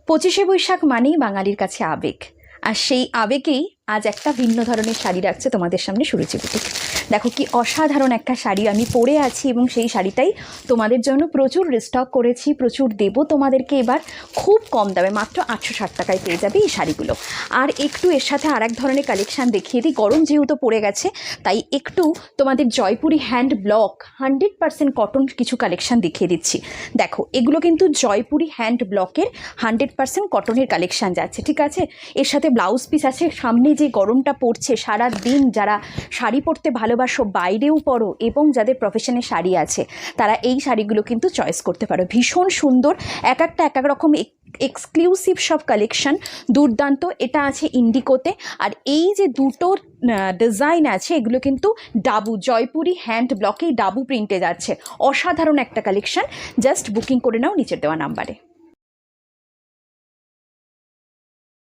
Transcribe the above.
পঁচিশে বৈশাখ মানেই বাঙালির কাছে আবেগ, আর সেই আবেগেই আজ একটা ভিন্ন ধরনের শাড়ি রাখছে তোমাদের সামনে সুরুচি বুটিক। দেখো কি অসাধারণ একটা শাড়ি আমি পরে আছি, এবং সেই শাড়িটাই তোমাদের জন্য প্রচুর রিস্টক করেছি, প্রচুর দেবো তোমাদেরকে এবার খুব কম দামে, মাত্র 860 টাকায় পেয়ে যাবে এই শাড়িগুলো। আর একটু এর সাথে আর এক ধরনের কালেকশান দেখিয়ে দিই, গরম যেহেতু পড়ে গেছে তাই একটু তোমাদের জয়পুরি হ্যান্ড ব্লক 100% কটন কিছু কালেকশান দেখিয়ে দিচ্ছি। দেখো এগুলো কিন্তু জয়পুরি হ্যান্ড ব্লকের 100% কটনের কালেকশান যাচ্ছে, ঠিক আছে। এর সাথে ব্লাউজ পিস আছে। সামনে যে গরমটা পড়ছে, সারা দিন যারা শাড়ি পরতে ভালোবাসো, বাইরেও পরো, এবং যাদের প্রফেশনে শাড়ি আছে তারা এই শাড়িগুলো কিন্তু চয়েস করতে পারো। ভীষণ সুন্দর, এক একটা এক এক রকম এক্সক্লুসিভ সব কালেকশন, দুর্দান্ত। এটা আছে ইন্ডিকোতে, আর এই যে দুটো ডিজাইন আছে এগুলো কিন্তু ডাবু জয়পুরি হ্যান্ড ব্লকেই ডাবু প্রিন্টে যাচ্ছে। অসাধারণ একটা কালেকশন, জাস্ট বুকিং করে নাও নিচের দেওয়া নাম্বারে।